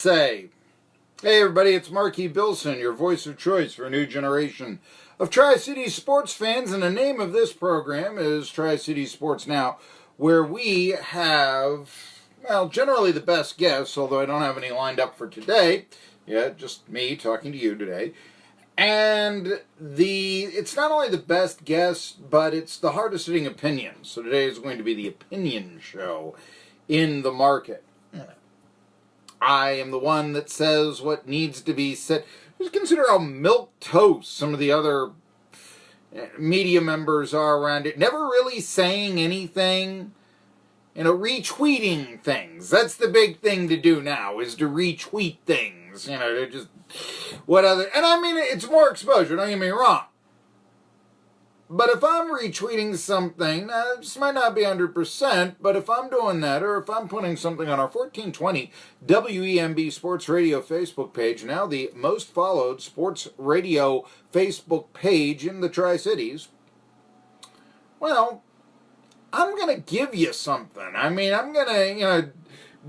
Say, hey everybody, it's Marky Billson, your voice of choice for a new generation of Tri-City sports fans, and the name of this program is Tri-City Sports Now, where we have, well, generally the best guests, although I don't have any lined up for today. Yeah, just me talking to you today. And it's not only the best guests, but it's the hardest hitting opinions. So today is going to be the opinion show in the market. I am the one that says what needs to be said. Just consider how milquetoast some of the other media members are around it. Never really saying anything. Retweeting things. That's the big thing to do now, is to retweet things. They're just... what other... And I mean, it's more exposure, don't get me wrong. But if I'm retweeting something, this might not be 100%, but if I'm doing that, or if I'm putting something on our 1420 WEMB Sports Radio Facebook page, now the most followed sports radio Facebook page in the Tri-Cities, well, I'm going to give you something. I mean, I'm going to,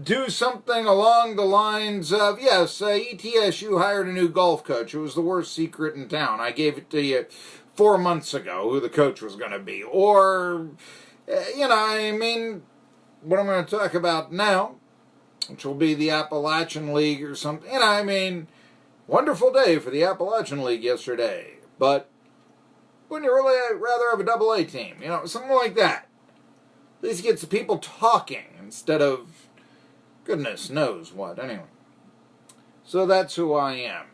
do something along the lines of, yes, ETSU hired a new golf coach. It was the worst secret in town. I gave it to you 4 months ago who the coach was going to be. Or, what I'm going to talk about now, which will be the Appalachian League or something. Wonderful day for the Appalachian League yesterday. But wouldn't you really rather have a AA team? Something like that. At least gets the people talking instead of goodness knows what. Anyway. So that's who I am.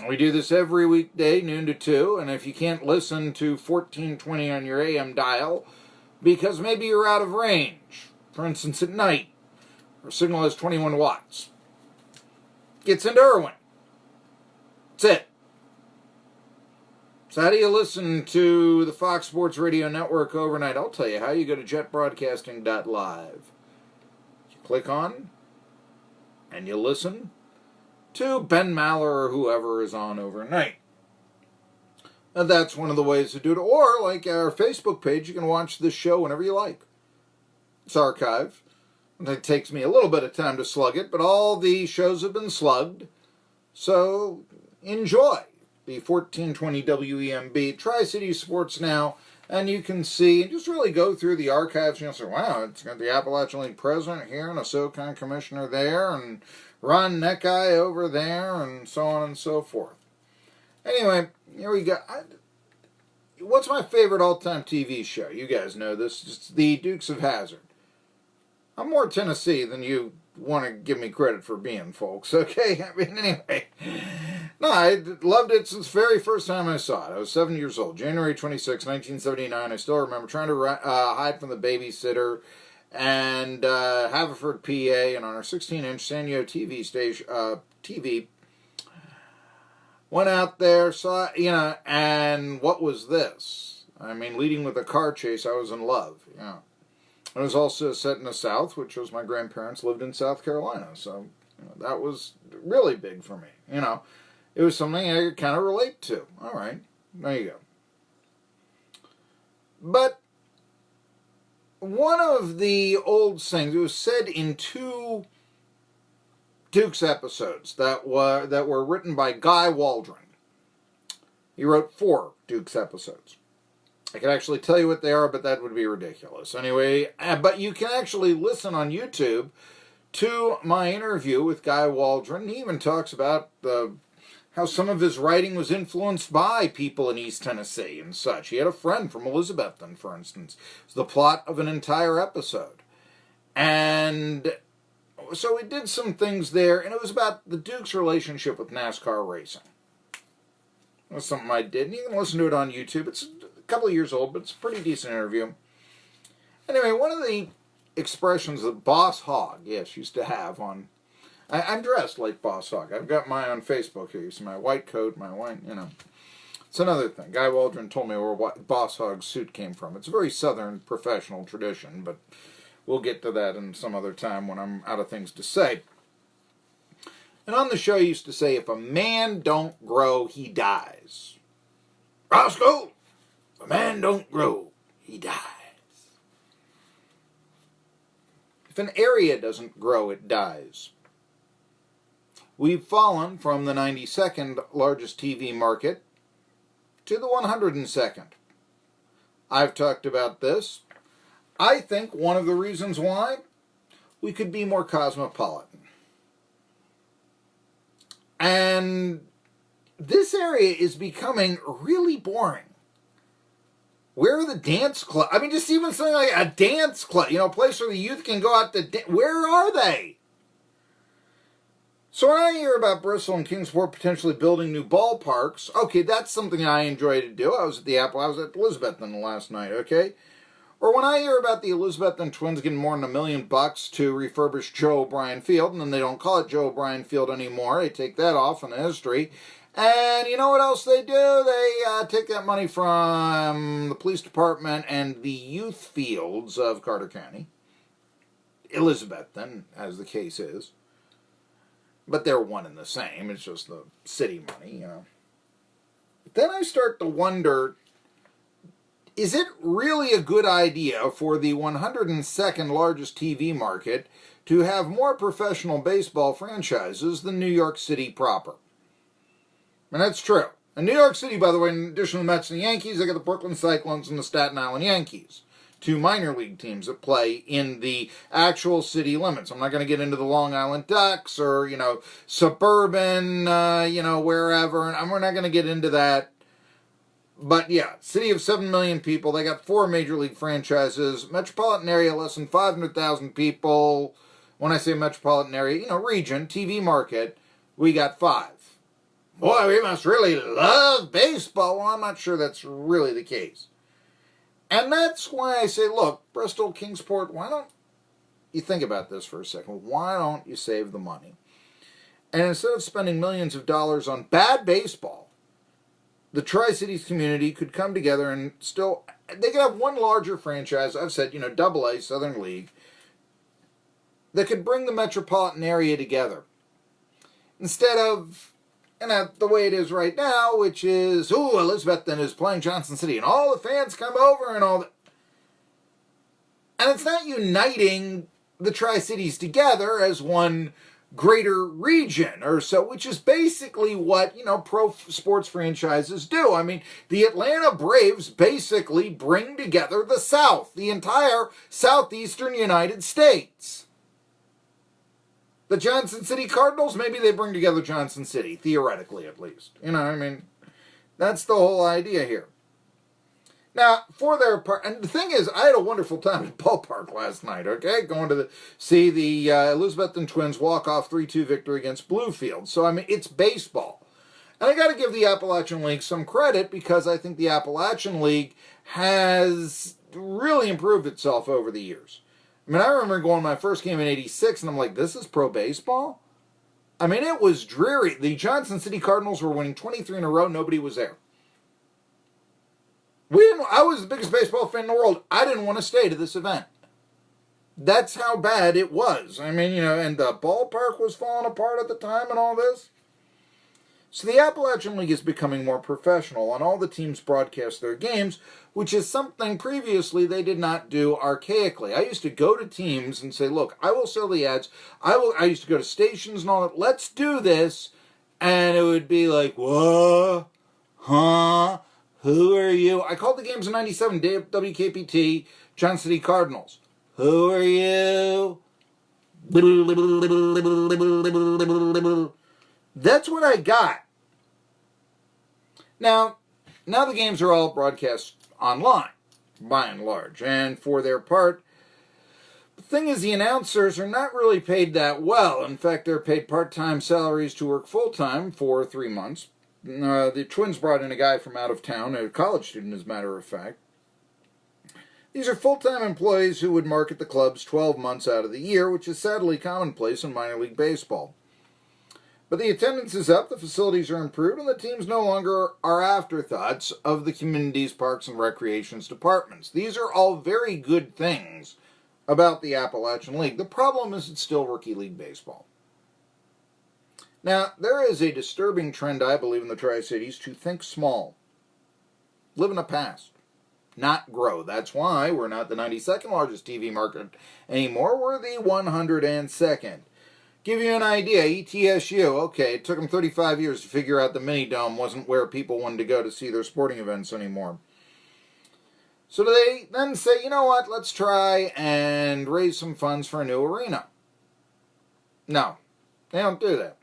We do this every weekday, noon to 2, and if you can't listen to 1420 on your AM dial, because maybe you're out of range, for instance at night, our signal has 21 watts, gets into Irwin. That's it. So how do you listen to the Fox Sports Radio Network overnight? I'll tell you how. You go to jetbroadcasting.live. You click on, and you listen to Ben Maller or whoever is on overnight. And that's one of the ways to do it. Or, like our Facebook page, you can watch this show whenever you like. It's archived. It takes me a little bit of time to slug it, but all the shows have been slugged. So, enjoy the 1420 WEMB Tri-City Sports Now, and you can see, and just really go through the archives, and you'll say, wow, it's got the Appalachian League president here, and a SoCon commissioner there, and Ron Neckeye over there, and so on and so forth. Anyway, here we go. What's my favorite all-time TV show? You guys know this. It's the Dukes of Hazzard. I'm more Tennessee than you want to give me credit for being, folks, okay? Anyway. No, I loved it since the very first time I saw it. I was 7 years old. January 26, 1979. I still remember trying to hide from the babysitter and Haverford, PA, and on our 16-inch Sanyo TV station, TV, went out there, saw, and what was this? Leading with a car chase, I was in love, It was also set in the South, which was my grandparents lived in South Carolina, so that was really big for me, It was something I could kind of relate to. All right, there you go. But one of the old things, it was said in 2 Dukes episodes that were written by Guy Waldron. He wrote 4 Dukes episodes. I could actually tell you what they are, but that would be ridiculous. Anyway, but you can actually listen on YouTube to my interview with Guy Waldron. He even talks about how some of his writing was influenced by people in East Tennessee and such. He had a friend from Elizabethton, for instance. It's the plot of an entire episode. And so we did some things there, and it was about the Duke's relationship with NASCAR racing. It was something I did, and you can listen to it on YouTube. It's a couple of years old, but it's a pretty decent interview. Anyway, one of the expressions that Boss Hogg, yes, used to have on... I'm dressed like Boss Hogg. I've got mine on Facebook here. You see my white coat, my white, It's another thing. Guy Waldron told me where Boss Hogg's suit came from. It's a very Southern professional tradition, but we'll get to that in some other time when I'm out of things to say. And on the show, he used to say, if a man don't grow, he dies. Roscoe, if a man don't grow, he dies. If an area doesn't grow, it dies. we've fallen from the 92nd largest TV market to the 102nd. I've talked about this. I think one of the reasons why, we could be more cosmopolitan. And this area is becoming really boring. Where are the dance clubs? I mean, just even something like a dance club, a place where the youth can go out to where are they? So when I hear about Bristol and Kingsport potentially building new ballparks, okay, that's something I enjoy to do. I was at Elizabethton last night, okay? Or when I hear about the Elizabethton Twins getting more than $1 million to refurbish Joe O'Brien Field, and then they don't call it Joe O'Brien Field anymore, they take that off in the history. And you know what else they do? They take that money from the police department and the youth fields of Carter County, Elizabethton, as the case is. But they're one and the same. It's just the city money, Then I start to wonder, is it really a good idea for the 102nd largest TV market to have more professional baseball franchises than New York City proper? And that's true. And New York City, by the way, in addition to the Mets and the Yankees, they got the Brooklyn Cyclones and the Staten Island Yankees. Two minor league teams that play in the actual city limits. I'm not going to get into the Long Island Ducks or, suburban, wherever. And we're not going to get into that. But yeah, city of 7 million people. They got 4 major league franchises. Metropolitan area, less than 500,000 people. When I say metropolitan area, region, TV market, we got 5. Boy, we must really love baseball. Well, I'm not sure that's really the case. And that's why I say, look, Bristol, Kingsport, why don't you think about this for a second? Why don't you save the money? And instead of spending millions of dollars on bad baseball, the Tri-Cities community could come together and still, they could have one larger franchise, I've said, AA, Southern League, that could bring the metropolitan area together. Instead of, the way it is right now, which is, Elizabethton is playing Johnson City, and all the fans come over and all that. And it's not uniting the Tri-Cities together as one greater region or so, which is basically what, pro sports franchises do. I mean, the Atlanta Braves basically bring together the South, the entire southeastern United States. The Johnson City Cardinals, maybe they bring together Johnson City, theoretically at least. That's the whole idea here. Now, for their part, and the thing is, I had a wonderful time at ballpark last night, okay? Going to see the Elizabethton Twins walk off 3-2 victory against Bluefield. So, it's baseball. And I got to give the Appalachian League some credit because I think the Appalachian League has really improved itself over the years. I remember going to my first game in '86, and I'm like, this is pro baseball? It was dreary. The Johnson City Cardinals were winning 23 in a row. Nobody was there. I was the biggest baseball fan in the world. I didn't want to stay to this event. That's how bad it was. And the ballpark was falling apart at the time and all this. So the Appalachian League is becoming more professional, and all the teams broadcast their games, which is something previously they did not do archaically. I used to go to teams and say, look, I will sell the ads. I used to go to stations and all that. Let's do this. And it would be like, what? Huh? Who are you? I called the games in '97, WKPT, Johnson City Cardinals. Who are you? That's what I got. Now the games are all broadcast online, by and large. And for their part, the thing is, the announcers are not really paid that well. In fact, they're paid part-time salaries to work full-time for 3 months. The Twins brought in a guy from out of town, a college student, as a matter of fact. These are full-time employees who would market the clubs 12 months out of the year, which is sadly commonplace in minor league baseball. But the attendance is up, the facilities are improved, and the teams no longer are afterthoughts of the community's parks and recreations departments. These are all very good things about the Appalachian League. The problem is it's still rookie league baseball. Now, there is a disturbing trend, I believe, in the Tri-Cities to think small. Live in the past. Not grow. That's why we're not the 92nd largest TV market anymore. We're the 102nd. Give you an idea, ETSU, okay, it took them 35 years to figure out the mini dome wasn't where people wanted to go to see their sporting events anymore. So they then say, you know what, let's try and raise some funds for a new arena. No, they don't do that.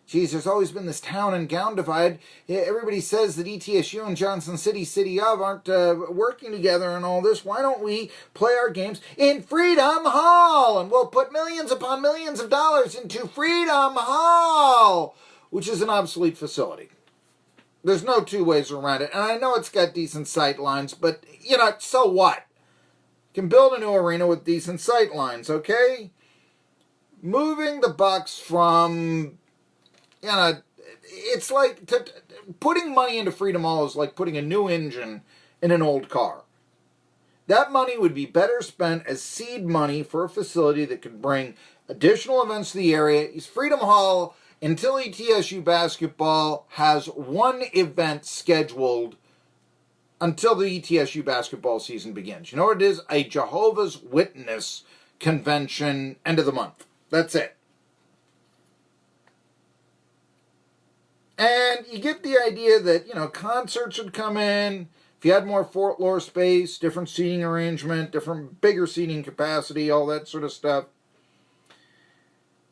Geez, there's always been this town and gown divide. Everybody says that ETSU and Johnson City, City of, aren't working together and all this. Why don't we play our games in Freedom Hall? And we'll put millions upon millions of dollars into Freedom Hall, which is an obsolete facility. There's no two ways around it. And I know it's got decent sight lines, but, so what? You can build a new arena with decent sight lines, okay? Moving the Bucks from... it's like putting money into Freedom Hall is like putting a new engine in an old car. That money would be better spent as seed money for a facility that could bring additional events to the area. Freedom Hall, until ETSU basketball has one event scheduled until the ETSU basketball season begins. You know what it is? A Jehovah's Witness convention, end of the month. That's it. And you get the idea that, concerts would come in. If you had more floor space, different seating arrangement, bigger seating capacity, all that sort of stuff.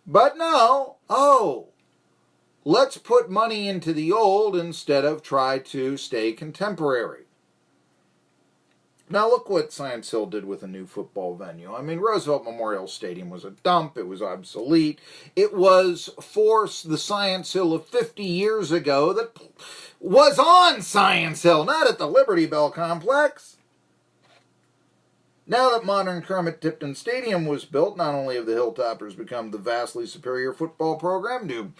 But no, let's put money into the old instead of try to stay contemporary. Now look what Science Hill did with a new football venue. I mean, Roosevelt Memorial Stadium was a dump. It was obsolete. It was for the Science Hill of 50 years ago that was on Science Hill, not at the Liberty Bell complex. Now that modern Kermit-Tipton Stadium was built, not only have the Hilltoppers become the vastly superior football program to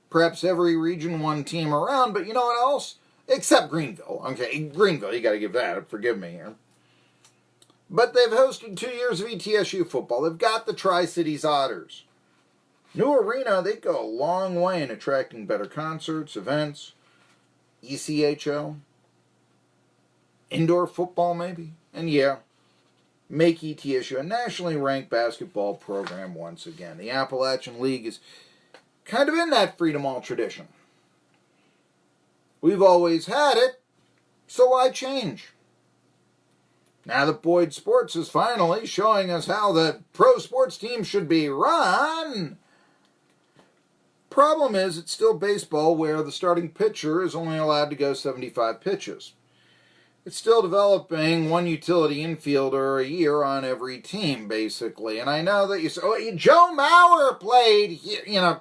perhaps every Region 1 team around, but you know what else? Except Greenville. Okay, Greenville, you got to give that up. Forgive me here. But they've hosted 2 years of ETSU football. They've got the Tri-Cities Otters. New arena, they go a long way in attracting better concerts, events, ECHO, indoor football maybe, and make ETSU a nationally ranked basketball program once again. The Appalachian League is kind of in that Freedom Hall tradition. We've always had it, so why change? Now that Boyd Sports is finally showing us how the pro sports team should be run. Problem is, it's still baseball where the starting pitcher is only allowed to go 75 pitches. It's still developing one utility infielder a year on every team, basically. And I know that you say, Joe Mauer played here,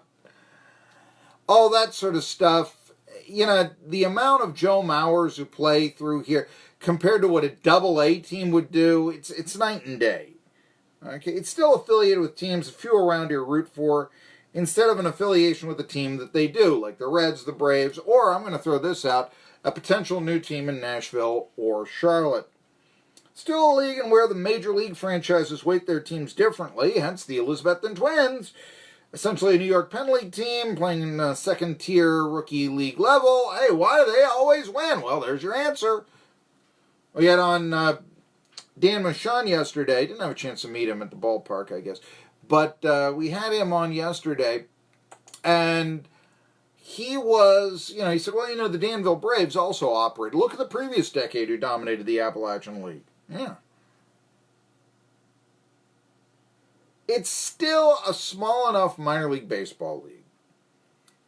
all that sort of stuff. The amount of Joe Mauers who play through here compared to what a Double-A team would do, it's night and day. Okay, it's still affiliated with teams a few around here root for, instead of an affiliation with a team that they do, like the Reds, the Braves, or I'm going to throw this out, a potential new team in Nashville or Charlotte. Still a league in where the major league franchises weight their teams differently, hence the Elizabethton Twins. Essentially a New York Penn League team playing second-tier rookie league level. Hey, why do they always win? Well, there's your answer. We had on Dan Michon yesterday. Didn't have a chance to meet him at the ballpark, I guess. But we had him on yesterday, and he was, he said, well, the Danville Braves also operated. Look at the previous decade who dominated the Appalachian League. Yeah. It's still a small enough minor league baseball league.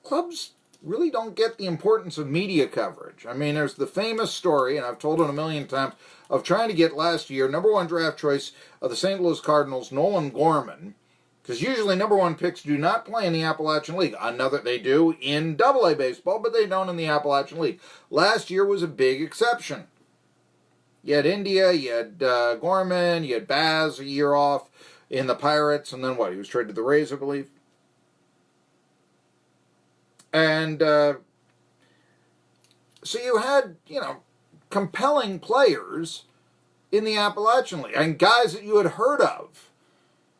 Clubs really don't get the importance of media coverage. I mean, there's the famous story, and I've told it a million times, of trying to get last year number one draft choice of the St. Louis Cardinals, Nolan Gorman, because usually number one picks do not play in the Appalachian League. They do in Double-A baseball, but they don't in the Appalachian League. Last year was a big exception. You had India, you had Gorman, you had Baz a year off in the Pirates, and then what? He was traded to the Rays, I believe. And so you had, compelling players in the Appalachian League, and guys that you had heard of.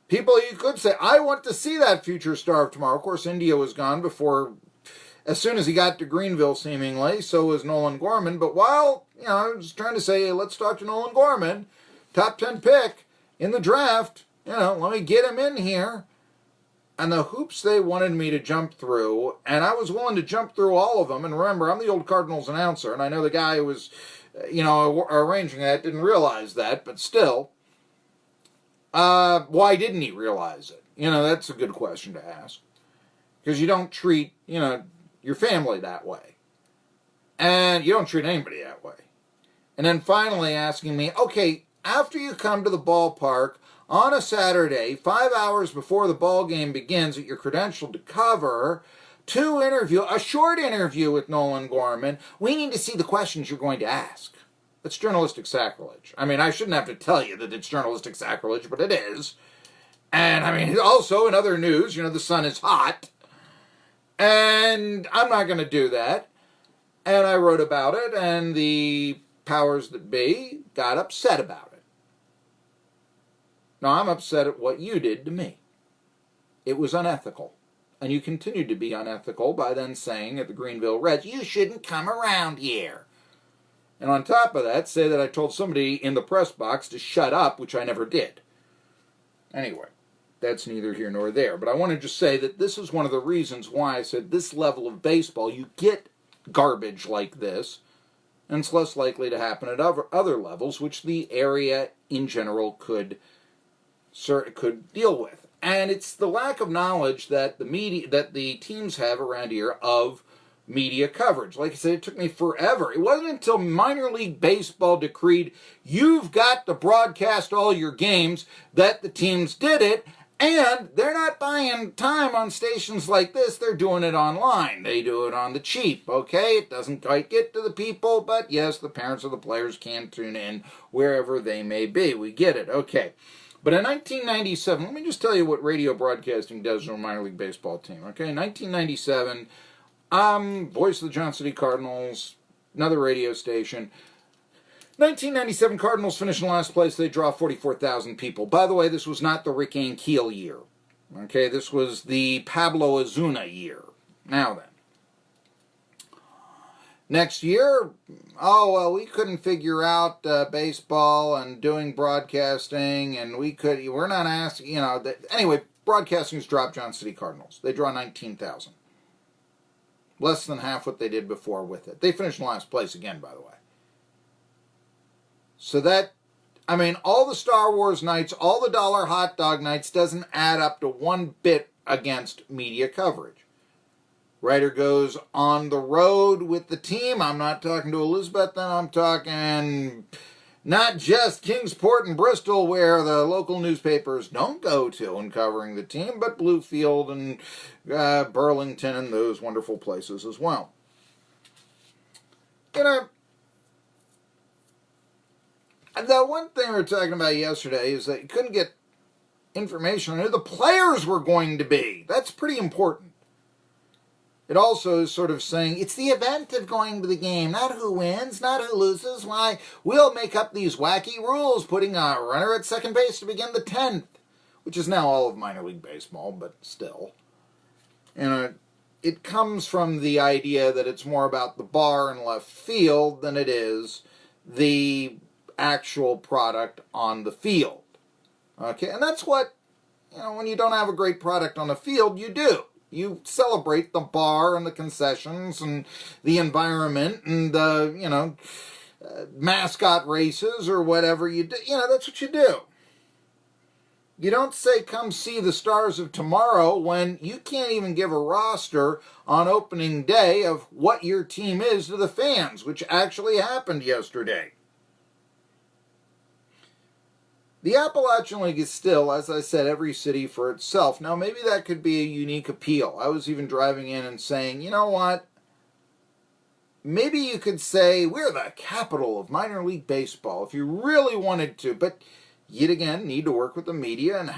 People you could say, I want to see that future star of tomorrow. Of course, India was gone before, as soon as he got to Greenville, seemingly. So was Nolan Gorman. But while, I was trying to say, hey, let's talk to Nolan Gorman, top 10 pick in the draft. Let me get him in here. and the hoops they wanted me to jump through, and I was willing to jump through all of them. And remember, I'm the old Cardinals announcer, and I know the guy who was, arranging that didn't realize that, but still, why didn't he realize it? That's a good question to ask. Because you don't treat, your family that way. And you don't treat anybody that way. And then finally asking me, okay, after you come to the ballpark on a Saturday, 5 hours before the ball game begins that you're credentialed to cover, a short interview with Nolan Gorman, we need to see the questions you're going to ask. That's journalistic sacrilege. I mean, I shouldn't have to tell you that it's journalistic sacrilege, but it is. And, I mean, also in other news, the sun is hot. And I'm not going to do that. And I wrote about it, and the powers that be got upset about it. Now, I'm upset at what you did to me. It was unethical. And you continued to be unethical by then saying at the Greenville Reds, you shouldn't come around here. And on top of that, say that I told somebody in the press box to shut up, which I never did. Anyway, that's neither here nor there. But I want to just say that this is one of the reasons why I said this level of baseball, you get garbage like this, and it's less likely to happen at other levels, which the area in general could deal with. And it's the lack of knowledge that the teams have around here of media coverage. Like I said, it took me forever. It wasn't until minor league baseball decreed you've got to broadcast all your games that the teams did it. And they're not buying time on stations like this. They're doing it online. They do it on the cheap, okay? It doesn't quite get to the people, but yes, the parents of the players can tune in wherever they may be. We get it, okay. But in 1997, let me just tell you what radio broadcasting does to a minor league baseball team, okay? In 1997, voice of the Johnson City Cardinals, another radio station. 1997 Cardinals finish in last place. They draw 44,000 people. By the way, this was not the Rick Ankiel year. Okay, this was the Pablo Ozuna year. Now then. Next year, we couldn't figure out baseball and doing broadcasting, and we're not asking, anyway, broadcasting's dropped Johnson City Cardinals. They draw 19,000. Less than half what they did before with it. They finished in last place again, by the way. So all the Star Wars nights, all the dollar hot dog nights doesn't add up to one bit against media coverage. Writer goes on the road with the team. I'm not talking to Elizabeth, then I'm talking not just Kingsport and Bristol, where the local newspapers don't go to in covering the team, but Bluefield and Burlington and those wonderful places as well. The one thing we were talking about yesterday is that you couldn't get information on who the players were going to be. That's pretty important. It also is sort of saying, it's the event of going to the game, not who wins, not who loses. Why, we'll make up these wacky rules, putting a runner at second base to begin the 10th, which is now all of minor league baseball, but still. It comes from the idea that it's more about the bar and left field than it is the actual product on the field. Okay, and that's what, when you don't have a great product on the field, you do. You celebrate the bar and the concessions and the environment and the, mascot races or whatever you do. That's what you do. You don't say, come see the stars of tomorrow when you can't even give a roster on opening day of what your team is to the fans, which actually happened yesterday. The Appalachian League is still, as I said, every city for itself. Now, maybe that could be a unique appeal. I was even driving in and saying, you know what? Maybe you could say, we're the capital of minor league baseball, if you really wanted to. But, yet again, need to work with the media and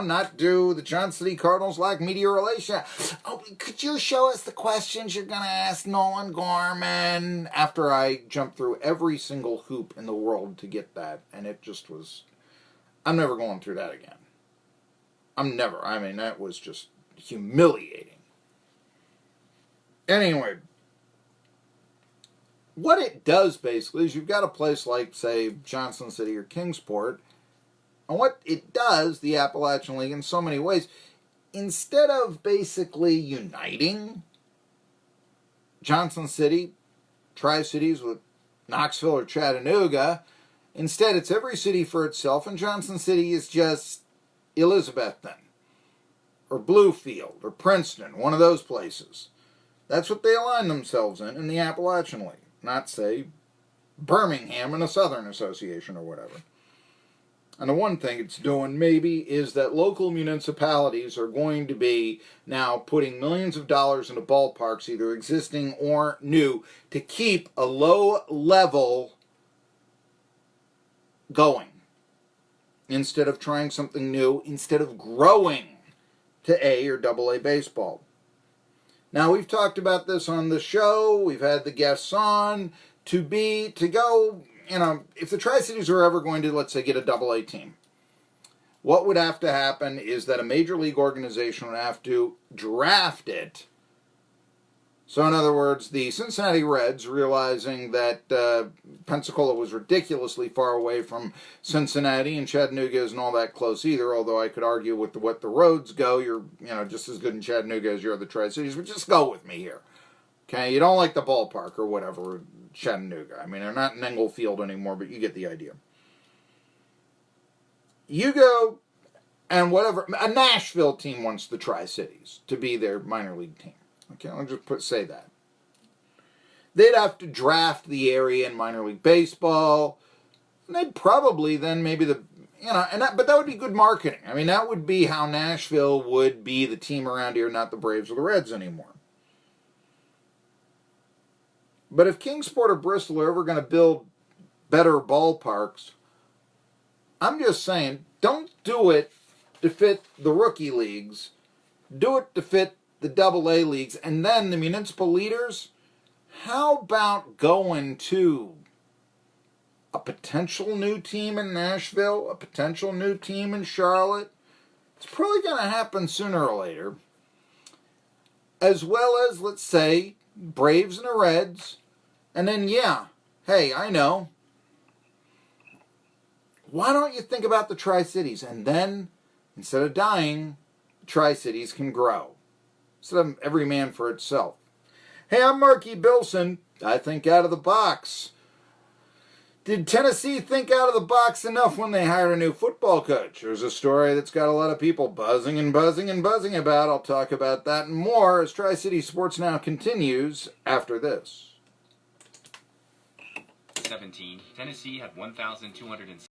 not do the Johnson City Cardinals like media relations. Oh, could you show us the questions you're going to ask Nolan Gorman? After I jumped through every single hoop in the world to get that, and it just was... I'm never going through that again. That was just humiliating. Anyway, what it does basically is you've got a place like, say, Johnson City or Kingsport, and what it does, the Appalachian League, in so many ways, instead of basically uniting Johnson City, Tri-Cities with Knoxville or Chattanooga, instead it's every city for itself, and Johnson City is just Elizabethton or Bluefield or Princeton, one of those places. That's what they align themselves in the Appalachian League, not, say, Birmingham in a Southern Association or whatever. And the one thing it's doing, maybe, is that local municipalities are going to be now putting millions of dollars into ballparks, either existing or new, to keep a low level going. Instead of trying something new, instead of growing to A or AA baseball. Now, we've talked about this on the show. We've had the guests on. To go, if the Tri-Cities are ever going to, let's say, get a AA team, what would have to happen is that a major league organization would have to draft it. So, in other words, the Cincinnati Reds, realizing that Pensacola was ridiculously far away from Cincinnati, and Chattanooga isn't all that close either, although I could argue with what the roads go, you're just as good in Chattanooga as you are the Tri-Cities, but just go with me here. Okay, you don't like the ballpark or whatever, Chattanooga. I mean, they're not in Englefield anymore, but you get the idea. You go, and whatever, a Nashville team wants the Tri-Cities to be their minor league team. Okay, I'll just say that. They'd have to draft the area in minor league baseball, and they'd probably then maybe but that would be good marketing. I mean, that would be how Nashville would be the team around here, not the Braves or the Reds anymore. But if Kingsport or Bristol are ever going to build better ballparks, I'm just saying, don't do it to fit the rookie leagues. Do it to fit the AA leagues. And then the municipal leaders, how about going to a potential new team in Nashville, a potential new team in Charlotte? It's probably going to happen sooner or later. As well as, let's say, Braves and the Reds. And then, hey, I know. Why don't you think about the Tri-Cities? And then, instead of dying, the Tri-Cities can grow. Instead of every man for itself. Hey, I'm Marky Billson. I think out of the box. Did Tennessee think out of the box enough when they hired a new football coach? There's a story that's got a lot of people buzzing and buzzing and buzzing about. I'll talk about that and more as Tri-City Sports Now continues after this. 17, Tennessee had 1,200